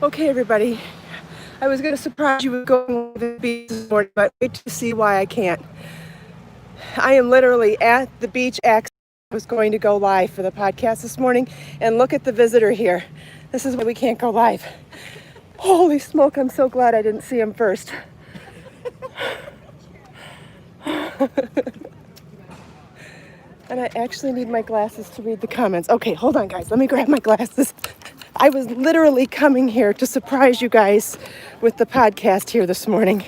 Okay, everybody. I was going to surprise you with going to the beach this morning, but wait to see why I can't. I am literally at the beach access. I was going to go live for the podcast this morning, and look at the visitor here. This is why we can't go live. Holy smoke, I'm so glad I didn't see him first. And I actually need my glasses to read the comments. Okay, hold on, guys. Let me grab my glasses. I was literally coming here to surprise you guys with the podcast here this morning.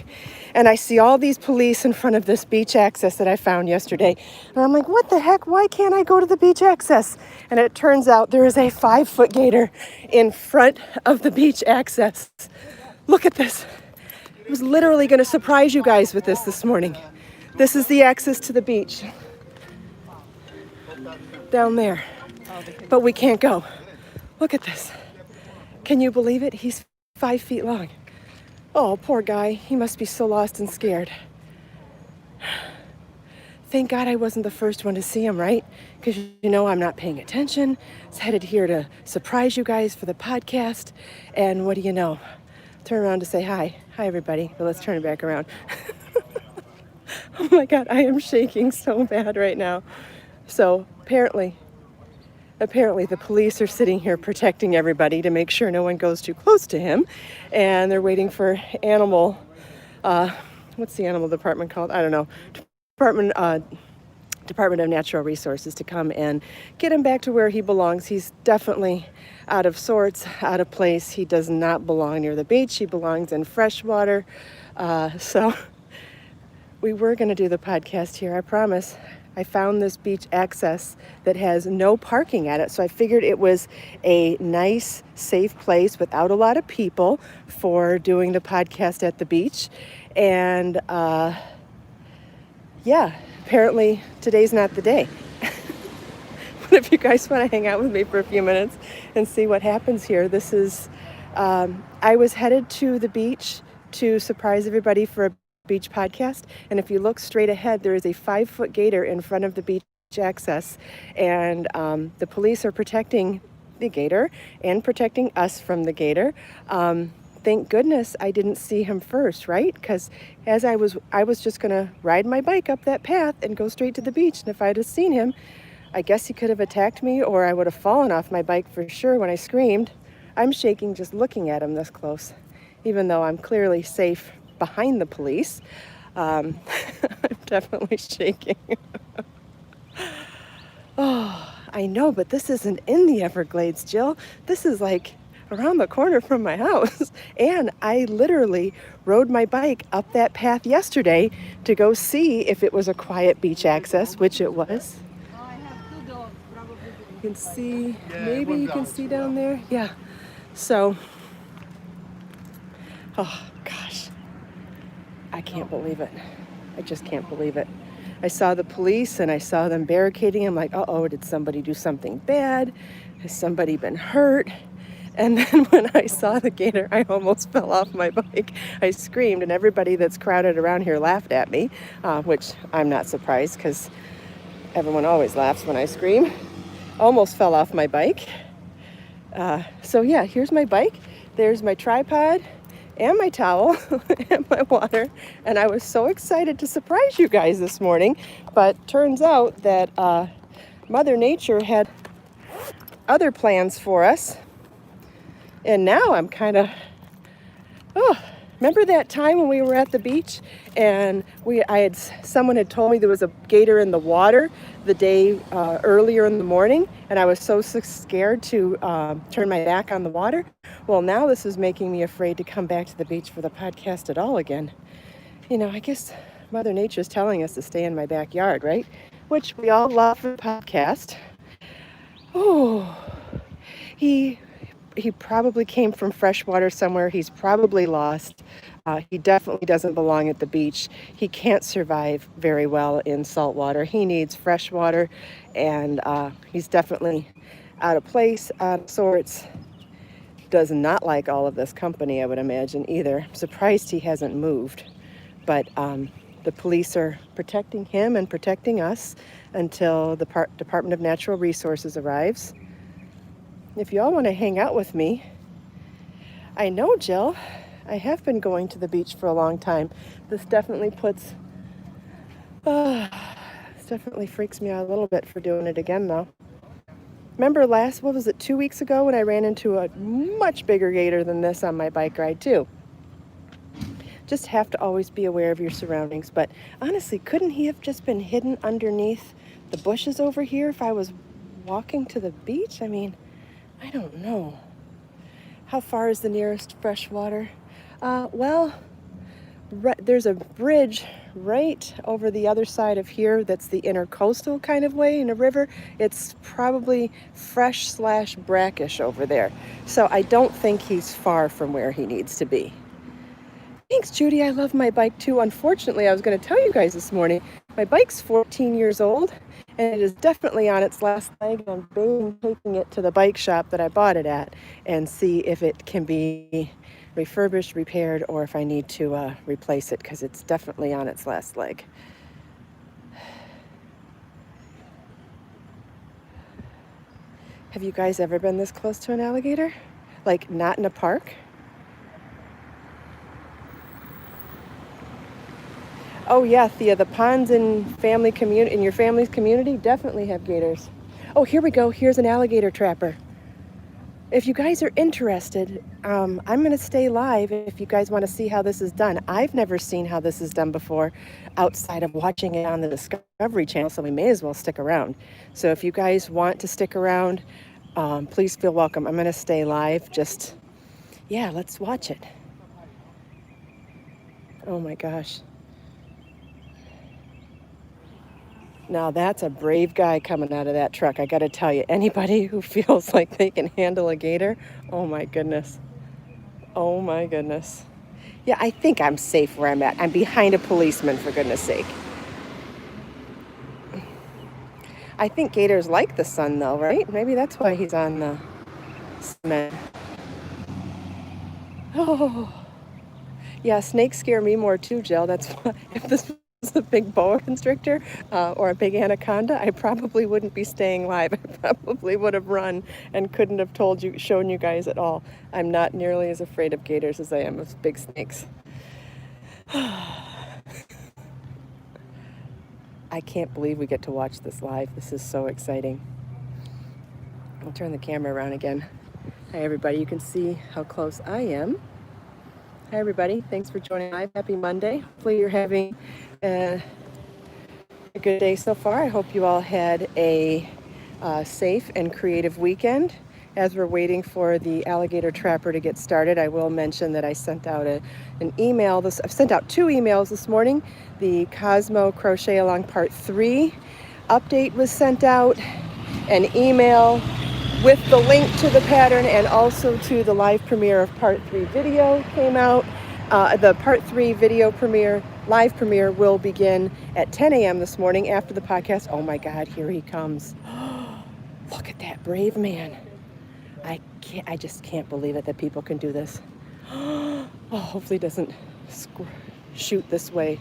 And I see all these police in front of this beach access that I found yesterday. And I'm like, what the heck? Why can't I go to the beach access? And it turns out there is a 5-foot gator in front of the beach access. Look at this. I was literally going to surprise you guys with this morning. This is the access to the beach. Down there. But we can't go. Look at this. Can you believe it? He's 5 feet long. Oh, poor guy. He must be so lost and scared. Thank God I wasn't the first one to see him, right? Because you know I'm not paying attention. I was headed here to surprise you guys for the podcast. And what do you know? Turn around to say hi. Hi, everybody. But let's turn it back around. Oh my God, I am shaking so bad right now. So apparently the police are sitting here protecting everybody to make sure no one goes too close to him. And they're waiting for what's the animal department called? I don't know. Department of Natural Resources to come and get him back to where he belongs. He's definitely out of sorts, out of place. He does not belong near the beach. He belongs in fresh water. So we were going to do the podcast here, I promise. I found this beach access that has no parking at it. So I figured it was a nice, safe place without a lot of people for doing the podcast at the beach. And apparently today's not the day. But if you guys want to hang out with me for a few minutes and see what happens here, this is, I was headed to the beach to surprise everybody for a beach podcast, and if you look straight ahead, there is a 5-foot gator in front of the beach access, and the police are protecting the gator and protecting us from the gator. Thank goodness I didn't see him first, right? Because as I was just gonna ride my bike up that path and go straight to the beach, and if I'd have seen him, I guess he could have attacked me, or I would have fallen off my bike for sure when I screamed. I'm shaking just looking at him this close, even though I'm clearly safe behind the police. I'm definitely shaking. Oh, I know, but this isn't in the Everglades, Jill. This is like around the corner from my house. And I literally rode my bike up that path yesterday to go see if it was a quiet beach access, which it was. You can see, maybe you can see down there. Yeah. So, oh gosh. I can't believe it. I just can't believe it. I saw the police and I saw them barricading. I'm like, uh-oh, did somebody do something bad? Has somebody been hurt? And then when I saw the gator, I almost fell off my bike. I screamed, and everybody that's crowded around here laughed at me, which I'm not surprised because everyone always laughs when I scream. Almost fell off my bike. So yeah, here's my bike. There's my tripod and my towel and my water, and I was so excited to surprise you guys this morning, but turns out that Mother Nature had other plans for us, and now I'm kind of, remember that time when we were at the beach and someone had told me there was a gator in the water the day earlier in the morning, and I was so scared to turn my back on the water? Well, now this is making me afraid to come back to the beach for the podcast at all again. You know, I guess Mother Nature's telling us to stay in my backyard, right? Which we all love for the podcast. Oh, he probably came from freshwater somewhere. He's probably lost. He definitely doesn't belong at the beach. He can't survive very well in salt water. He needs fresh water, and he's definitely out of place, out of sorts. Does not like all of this company, I would imagine, either. I'm surprised he hasn't moved. But the police are protecting him and protecting us until the Department of Natural Resources arrives. If you all want to hang out with me, I know, Jill. I have been going to the beach for a long time. This definitely puts, this definitely freaks me out a little bit for doing it again, though. Remember what was it, 2 weeks ago when I ran into a much bigger gator than this on my bike ride, too? Just have to always be aware of your surroundings. But honestly, couldn't he have just been hidden underneath the bushes over here if I was walking to the beach? I mean, I don't know. How far is the nearest fresh water? There's a bridge right over the other side of here that's the intercoastal kind of way in a river. It's probably fresh/brackish over there. So I don't think he's far from where he needs to be. Thanks, Judy. I love my bike too. Unfortunately, I was going to tell you guys this morning, my bike's 14 years old and it is definitely on its last leg. I'm taking it to the bike shop that I bought it at and see if it can be refurbished, repaired, or if I need to replace it because it's definitely on its last leg. Have you guys ever been this close to an alligator? Like not in a park? Oh yeah, Thea, the ponds in your family's community definitely have gators. Oh, here we go. Here's an alligator trapper. If you guys are interested, I'm going to stay live if you guys want to see how this is done. I've never seen how this is done before outside of watching it on the Discovery Channel, so we may as well stick around. So if you guys want to stick around, please feel welcome. I'm going to stay live. Let's watch it. Oh my gosh. Now that's a brave guy coming out of that truck. I got to tell you, anybody who feels like they can handle a gator, oh my goodness. Oh my goodness. Yeah, I think I'm safe where I'm at. I'm behind a policeman, for goodness sake. I think gators like the sun though, right? Maybe that's why he's on the cement. Oh. Yeah, snakes scare me more too, Jill. That's why if this was a big boa constrictor or a big anaconda, I probably wouldn't be staying live. I probably would have run and couldn't have shown you guys at all. I'm not nearly as afraid of gators as I am of big snakes. I can't believe we get to watch this live. This is so exciting. I'll turn the camera around again. Hi everybody, you can see how close I am. Hi everybody, thanks for joining live. Happy Monday. Hopefully you're having a good day so far. I hope you all had a safe and creative weekend. As we're waiting for the alligator trapper to get started, I will mention that I sent out an email. I've sent out 2 emails this morning. The Cosmo Crochet Along Part 3 update was sent out. An email with the link to the pattern and also to the live premiere of Part 3 video came out. The Part 3 video live premiere will begin at 10 a.m. this morning after the podcast. Oh my God, here he comes. Look at that brave man. I just can't believe it that people can do this. Oh, hopefully it doesn't shoot this way.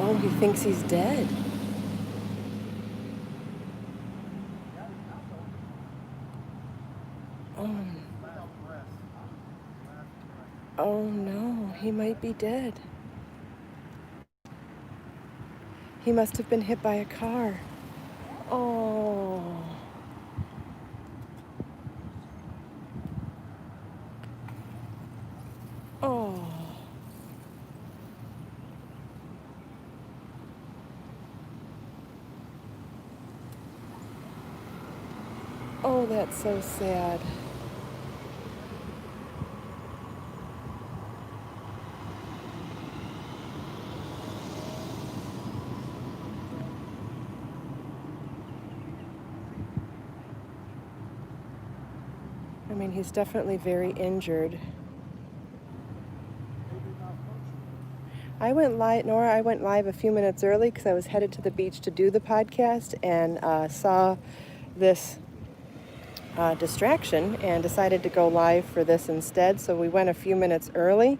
Oh, he thinks he's dead. Oh no, he might be dead. He must have been hit by a car. Oh. Oh. Oh, that's so sad. I mean, he's definitely very injured. I went live a few minutes early because I was headed to the beach to do the podcast and saw this distraction and decided to go live for this instead. So we went a few minutes early.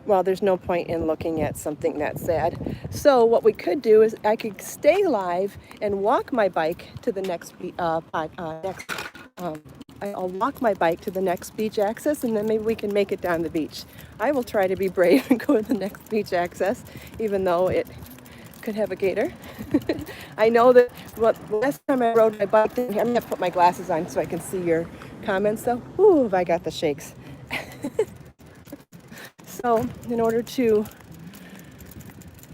Well, there's no point in looking at something that's sad. So what we could do is I could stay live and walk my bike to the next I'll walk my bike to the next beach access, and then maybe we can make it down the beach. I will try to be brave and go to the next beach access, even though it could have a gator. I know that last time I rode my bike, I'm going to put my glasses on so I can see your comments though. Ooh, have I got the shakes. So in order to,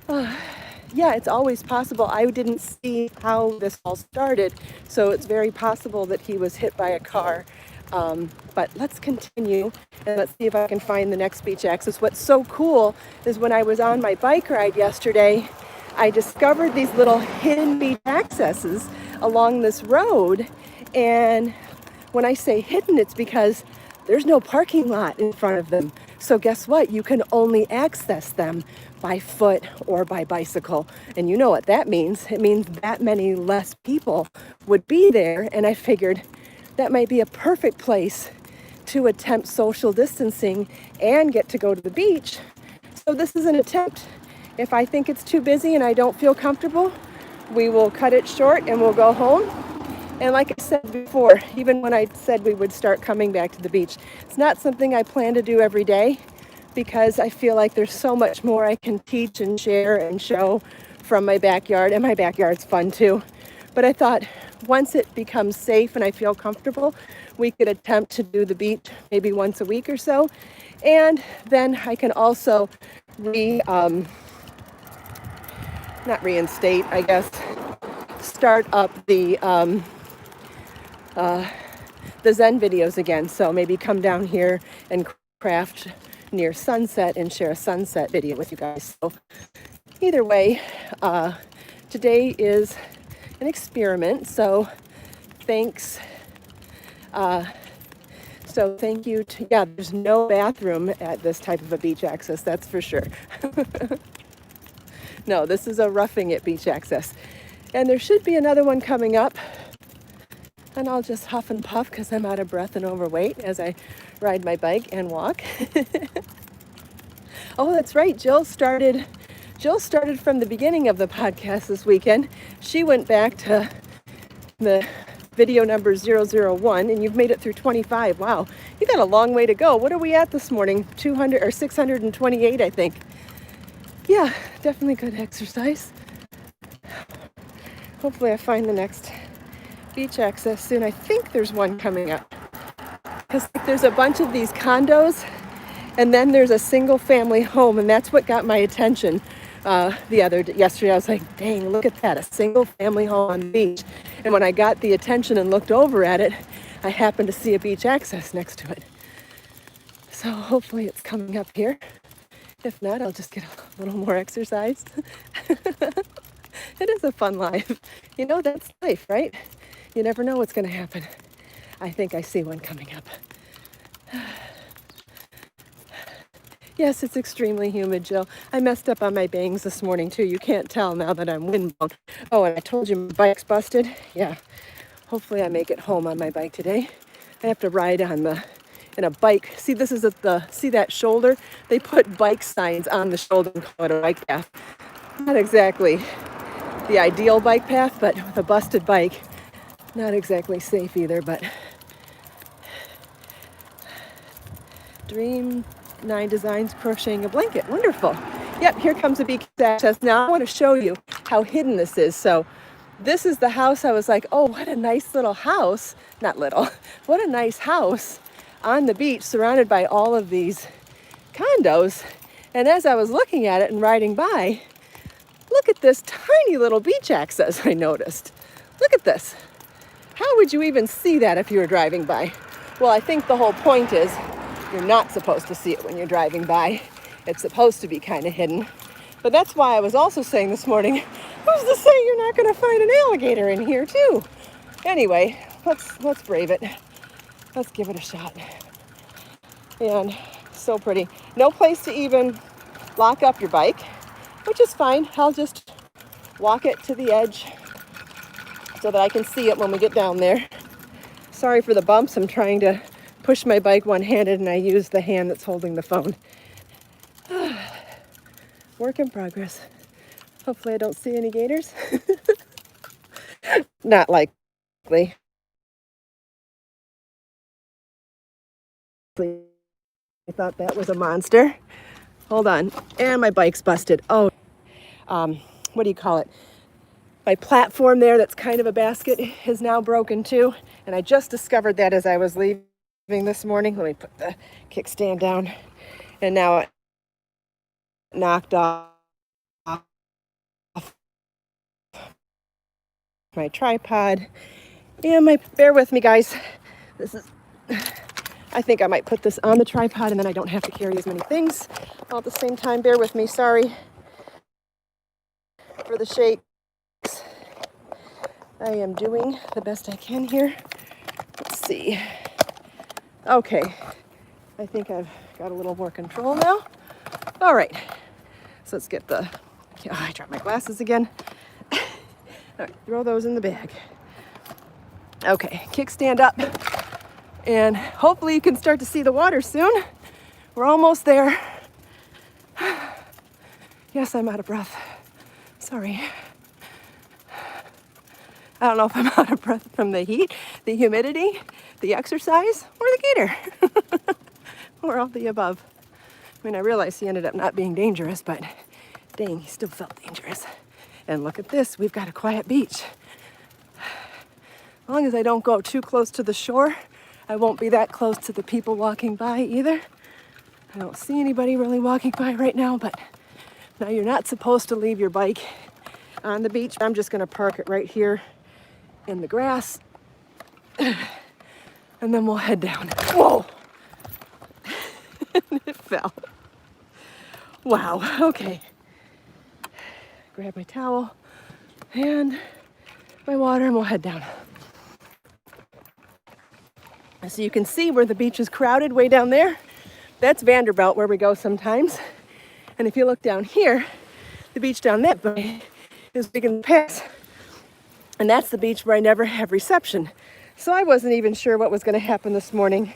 yeah, it's always possible. I didn't see how this all started, so it's very possible that he was hit by a car. But let's continue and let's see if I can find the next beach access. What's so cool is when I was on my bike ride yesterday, I discovered these little hidden beach accesses along this road. And when I say hidden, it's because there's no parking lot in front of them. So guess what? You can only access them by foot or by bicycle. And you know what that means. It means that many less people would be there. And I figured that might be a perfect place to attempt social distancing and get to go to the beach. So this is an attempt. If I think it's too busy and I don't feel comfortable, we will cut it short and we'll go home. And like I said before, even when I said we would start coming back to the beach, it's not something I plan to do every day because I feel like there's so much more I can teach and share and show from my backyard. And my backyard's fun too. But I thought once it becomes safe and I feel comfortable, we could attempt to do the beach maybe once a week or so. And then I can also not reinstate, I guess, start up the Zen videos again. So maybe come down here and craft near sunset and share a sunset video with you guys. So either way, today is an experiment. So thanks. So thank you to, yeah, there's no bathroom at this type of a beach access, that's for sure. No, this is a roughing it beach access. And there should be another one coming up. And I'll just huff and puff because I'm out of breath and overweight as I ride my bike and walk. Oh, that's right. Jill started from the beginning of the podcast this weekend. She went back to the video number 001 and you've made it through 25. Wow. You got a long way to go. What are we at this morning? 200 or 628, I think. Yeah, definitely good exercise. Hopefully I find the next beach access soon. I think there's one coming up. Because there's a bunch of these condos and then there's a single family home, and that's what got my attention yesterday. I was like, dang, look at that, a single family home on the beach. And when I got the attention and looked over at it, I happened to see a beach access next to it. So hopefully it's coming up here. If not, I'll just get a little more exercise. It is a fun life. You know, that's life, right? You never know what's going to happen. I think I see one coming up. Yes, it's extremely humid, Jill. I messed up on my bangs this morning, too. You can't tell now that I'm windblown. Oh, and I told you my bike's busted. Yeah. Hopefully I make it home on my bike today. I have to ride in a bike. See, this is see that shoulder? They put bike signs on the shoulder and call it a bike path. Not exactly the ideal bike path, but with a busted bike, not exactly safe either, but Dream 9 Designs crocheting a blanket. Wonderful. Yep, here comes a beach access. Now I want to show you how hidden this is. So this is the house. I was like, oh, what a nice little house. Not little. What a nice house on the beach surrounded by all of these condos. And as I was looking at it and riding by, look at this tiny little beach access I noticed. Look at this. How would you even see that if you were driving by? Well, I think the whole point is you're not supposed to see it when you're driving by. It's supposed to be kind of hidden. But that's why I was also saying this morning, who's to say you're not going to find an alligator in here too? Anyway, let's brave it. Let's give it a shot. And so pretty. No place to even lock up your bike, which is fine. I'll just walk it to the edge so that I can see it when we get down there. Sorry for the bumps. I'm trying to push my bike one-handed and I use the hand that's holding the phone. Work in progress. Hopefully I don't see any gators. Not likely. I thought that was a monster. Hold on. And my bike's busted. Oh, what do you call it? My platform there that's kind of a basket is now broken too. And I just discovered that as I was leaving this morning. Let me put the kickstand down. And now it knocked off my tripod. And bear with me, guys. I think I might put this on the tripod and then I don't have to carry as many things all at the same time. Bear with me. Sorry for the shakes. I am doing the best I can here. Let's see. Okay. I think I've got a little more control now. All right. So let's get the... Oh, I dropped my glasses again. All right. Throw those in the bag. Okay. Kickstand up. And hopefully you can start to see the water soon. We're almost there. Yes, I'm out of breath. Sorry. I don't know if I'm out of breath from the heat, the humidity, the exercise, or the gator. Or all the above. I mean, I realized he ended up not being dangerous, but dang, he still felt dangerous. And look at this, we've got a quiet beach. As long as I don't go too close to the shore, I won't be that close to the people walking by either. I don't see anybody really walking by right now, but now you're not supposed to leave your bike on the beach. I'm just gonna park it right here in the grass and then we'll head down. Whoa! It fell. Wow, okay. Grab my towel and my water and we'll head down. So you can see where the beach is crowded way down there. That's Vanderbilt where we go sometimes. And if you look down here, the beach down that way is big in the pass. And that's the beach where I never have reception. So I wasn't even sure what was going to happen this morning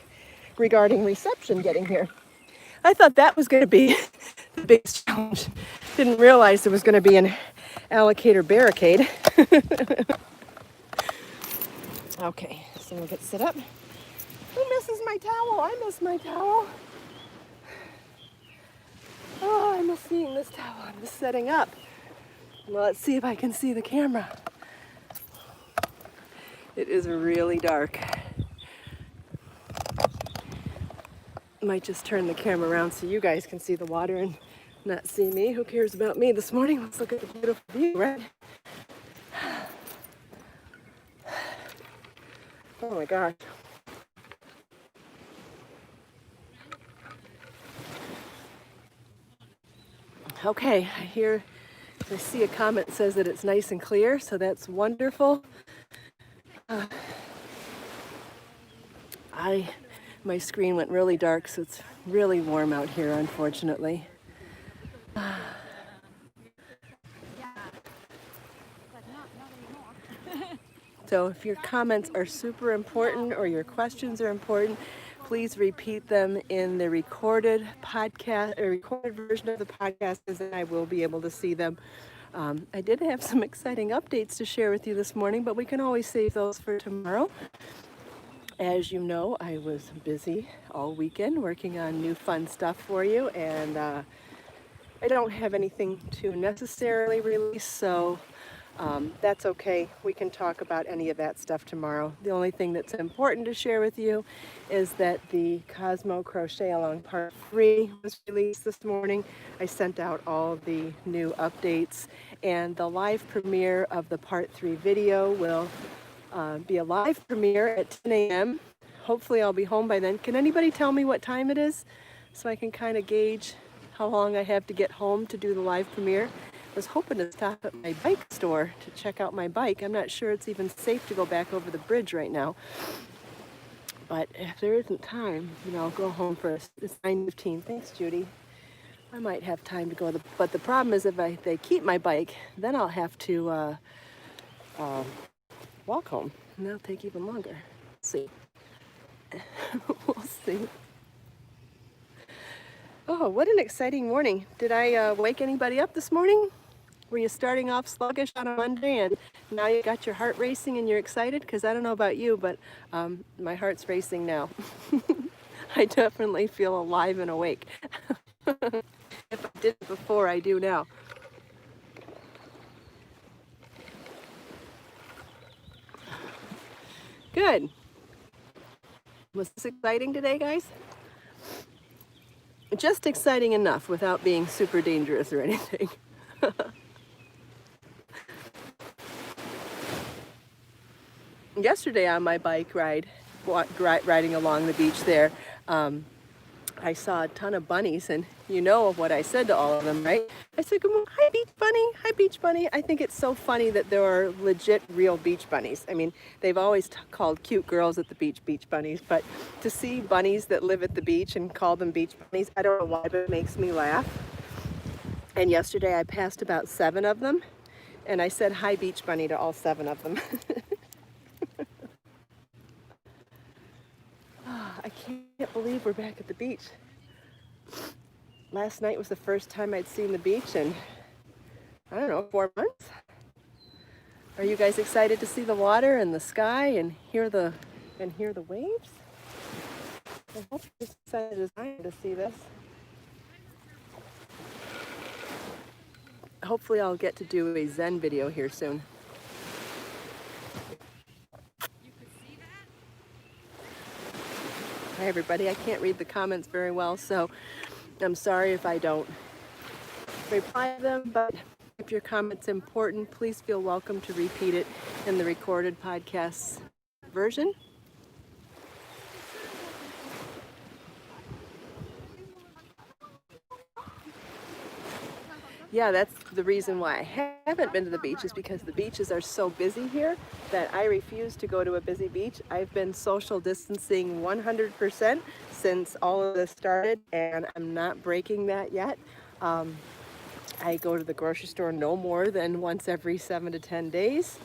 regarding reception getting here. I thought that was going to be the biggest challenge. Didn't realize there was going to be an alligator barricade. Okay, so we'll get set up. Who misses my towel? I miss my towel. Oh, I miss seeing this towel. I'm just setting up. Well, let's see if I can see the camera. It is really dark. Might just turn the camera around so you guys can see the water and not see me. Who cares about me this morning? Let's look at the beautiful view, right? Oh my gosh. Okay, I see a comment that says that it's nice and clear, so that's wonderful. My screen went really dark, so it's really warm out here, unfortunately. So if your comments are super important or your questions are important, please repeat them in the recorded podcast or recorded version of the podcast, and then I will be able to see them. I did have some exciting updates to share with you this morning, but we can always save those for tomorrow. As you know, I was busy all weekend working on new fun stuff for you, and I don't have anything to necessarily release, so that's okay. We can talk about any of that stuff tomorrow. The only thing that's important to share with you is that the Cosmo Crochet Along Part 3 was released this morning. I sent out all the new updates, and the live premiere of the Part 3 video will be a live premiere at 10 a.m. Hopefully I'll be home by then. Can anybody tell me what time it is so I can kind of gauge how long I have to get home to do the live premiere? I was hoping to stop at my bike store to check out my bike. I'm not sure it's even safe to go back over the bridge right now. But if there isn't time, I'll go home first. It's 9:15. Thanks, Judy. I might have time to go. But the problem is if they keep my bike, then I'll have to walk home, and that'll take even longer. Let's see. We'll see. Oh, what an exciting morning. Did I wake anybody up this morning? Were you starting off sluggish on a Monday and now you got your heart racing and you're excited? Because I don't know about you, but my heart's racing now. I definitely feel alive and awake. If I did it before, I do now. Good. Was this exciting today, guys? Just exciting enough without being super dangerous or anything. Yesterday on my bike ride, riding along the beach there, I saw a ton of bunnies, and you know what I said to all of them, right? I said, hi beach bunny, hi beach bunny. I think it's so funny that there are legit real beach bunnies. I mean, they've always called cute girls at the beach bunnies, but to see bunnies that live at the beach and call them beach bunnies, I don't know why, but it makes me laugh. And yesterday I passed about 7 of them, and I said hi beach bunny to all 7 of them. I can't believe we're back at the beach. Last night was the first time I'd seen the beach in, I don't know, 4 months. Are you guys excited to see the water and the sky and hear the waves? I hope you're as excited as I am to see this. Hopefully I'll get to do a Zen video here soon. Hi everybody, I can't read the comments very well, so I'm sorry if I don't reply to them, but if your comment's important, please feel welcome to repeat it in the recorded podcast version. Yeah, that's the reason why I haven't been to the beach, is because the beaches are so busy here that I refuse to go to a busy beach. I've been social distancing 100% since all of this started, and I'm not breaking that yet. I go to the grocery store no more than once every 7 to 10 days.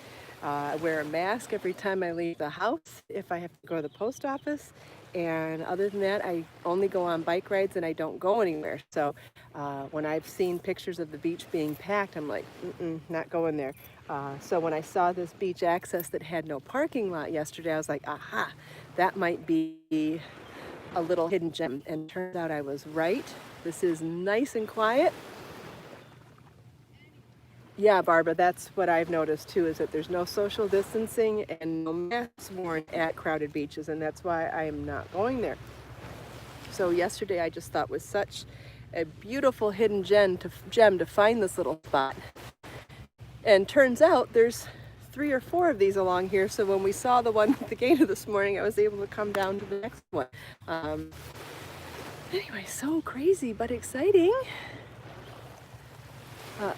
I wear a mask every time I leave the house if I have to go to the post office. And other than that, I only go on bike rides and I don't go anywhere. So when I've seen pictures of the beach being packed, I'm like, not going there. So when I saw this beach access that had no parking lot yesterday, I was like, aha, that might be a little hidden gem. And turns out I was right. This is nice and quiet. Yeah, Barbara, that's what I've noticed too, is that there's no social distancing and no masks worn at crowded beaches, and that's why I am not going there. So yesterday I just thought was such a beautiful hidden gem to find this little spot. And turns out there's 3 or 4 of these along here, so when we saw the one at the gator this morning, I was able to come down to the next one. Anyway, so crazy but exciting.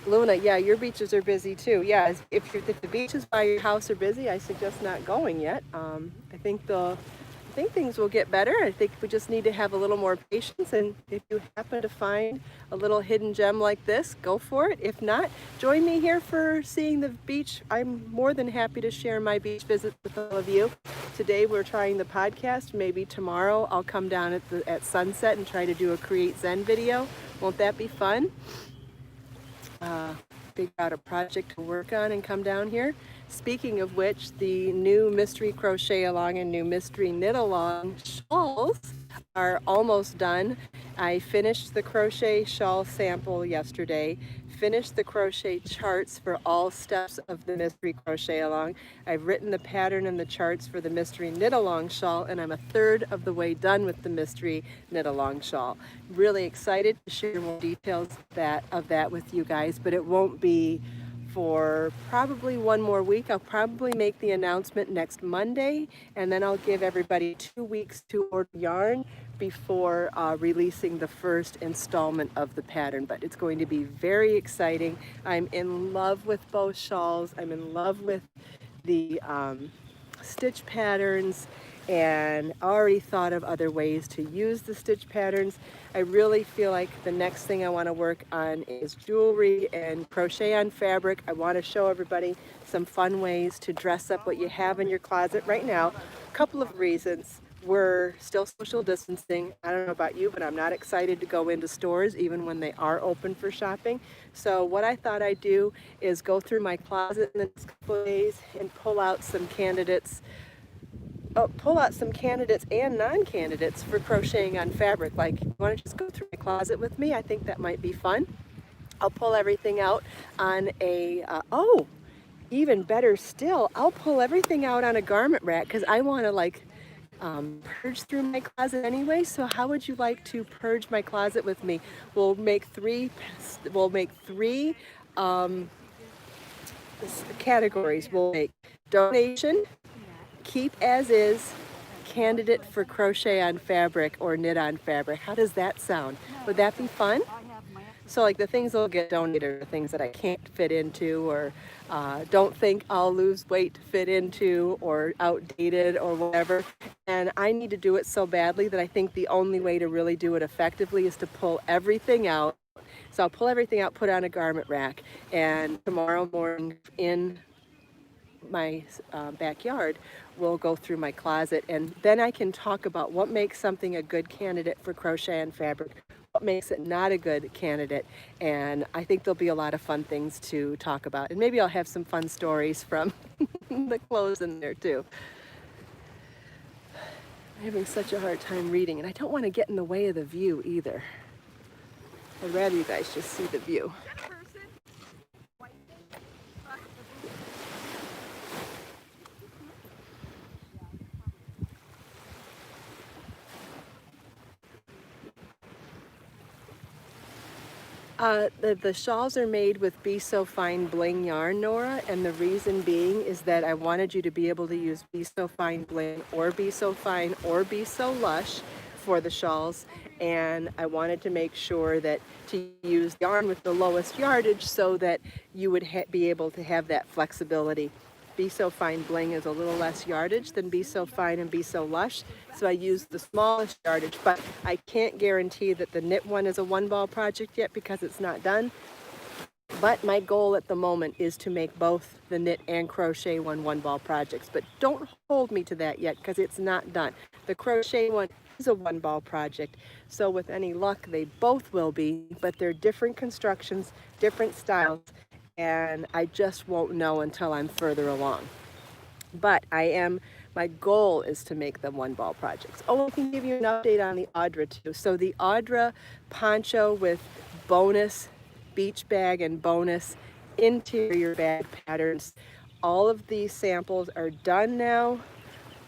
Luna, yeah, your beaches are busy too. Yeah, if the beaches by your house are busy, I suggest not going yet. I think things will get better. I think we just need to have a little more patience. And if you happen to find a little hidden gem like this, go for it. If not, join me here for seeing the beach. I'm more than happy to share my beach visit with all of you. Today we're trying the podcast. Maybe tomorrow I'll come down at sunset and try to do a Create Zen video. Won't that be fun? Figure out a project to work on and come down here. Speaking of which, the new mystery crochet along and new mystery knit along shawls are almost done. I finished the crochet shawl sample yesterday, finished the crochet charts for all steps of the mystery crochet along. I've written the pattern and the charts for the mystery knit along shawl, and I'm a third of the way done with the mystery knit along shawl. Really excited to share more details of that with you guys, but it won't be for probably 1 more week. I'll probably make the announcement next Monday, and then I'll give everybody 2 weeks to order yarn before releasing the first installment of the pattern. But it's going to be very exciting. I'm in love with both shawls. I'm in love with the stitch patterns, and already thought of other ways to use the stitch patterns. I really feel like the next thing I want to work on is jewelry and crochet on fabric. I want to show everybody some fun ways to dress up what you have in your closet right now. A couple of reasons. We're still social distancing. I don't know about you, but I'm not excited to go into stores even when they are open for shopping. So what I thought I'd do is go through my closet in the next couple of days and pull out some candidates and non-candidates for crocheting on fabric. Like, you want to just go through my closet with me? I think that might be fun. I'll pull everything out on a, even better still, I'll pull everything out on a garment rack because I want to like purge through my closet anyway. So how would you like to purge my closet with me? We'll make three categories. We'll make donation, keep as is, candidate for crochet on fabric or knit on fabric. How does that sound? Would that be fun? So like the things that'll get donated are things that I can't fit into, or don't think I'll lose weight to fit into, or outdated or whatever. And I need to do it so badly that I think the only way to really do it effectively is to pull everything out. So I'll pull everything out, put it on a garment rack, and tomorrow morning in my backyard, we'll go through my closet, and then I can talk about what makes something a good candidate for crochet and fabric, what makes it not a good candidate, and I think there'll be a lot of fun things to talk about, and maybe I'll have some fun stories from the clothes in there too. I'm having such a hard time reading, and I don't want to get in the way of the view either. I'd rather you guys just see the view. The shawls are made with Be So Fine Bling yarn, Nora, and the reason being is that I wanted you to be able to use Be So Fine Bling or Be So Fine or Be So Lush for the shawls, and I wanted to make sure that to use yarn with the lowest yardage so that you would be able to have that flexibility. Be So Fine Bling is a little less yardage than Be So Fine and Be So Lush, so I used the smallest yardage, but I can't guarantee that the knit one is a one ball project yet because it's not done. But my goal at the moment is to make both the knit and crochet one ball projects, but don't hold me to that yet because it's not done. The crochet one is a one ball project, so with any luck they both will be, but they're different constructions, different styles, and I just won't know until I'm further along. But my goal is to make them one ball projects. Oh, I can give you an update on the Audra too. So the Audra poncho with bonus beach bag and bonus interior bag patterns, all of these samples are done now.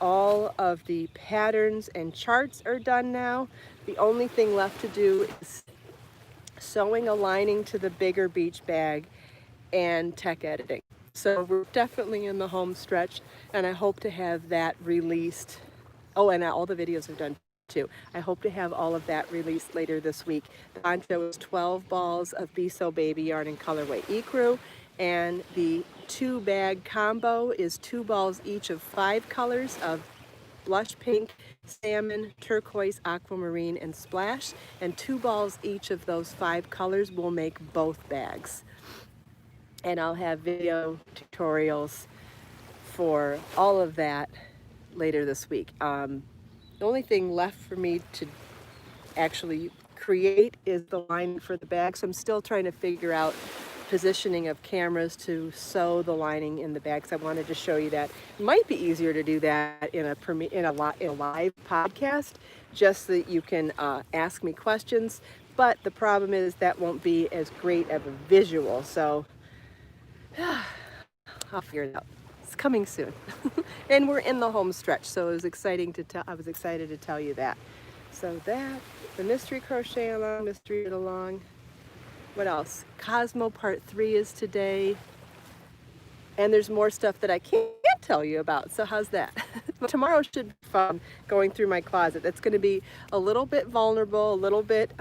All of the patterns and charts are done now. The only thing left to do is sewing a lining to the bigger beach bag and tech editing. So we're definitely in the home stretch, and I hope to have that released. Oh, and all the videos are done too. I hope to have all of that released later this week. The poncho is 12 balls of Be So Baby yarn in colorway ecru, and the 2-bag combo is 2 balls each of 5 colors of blush pink, salmon, turquoise, aquamarine, and splash, and 2 balls each of those 5 colors will make both bags. And I'll have video tutorials for all of that later this week. The only thing left for me to actually create is the line for the bag, so I'm still trying to figure out positioning of cameras to sew the lining in the bags. I wanted to show you that. It might be easier to do that in a live podcast, just so that you can ask me questions, but the problem is that won't be as great of a visual, so I'll figure it out. It's coming soon. And we're in the home stretch, so I was excited to tell you that. So that, the mystery crochet along, mystery knit along. What else? Cosmo part 3 is today. And there's more stuff that I can't tell you about, so how's that? Tomorrow should be fun, going through my closet. That's going to be a little bit vulnerable, a little bit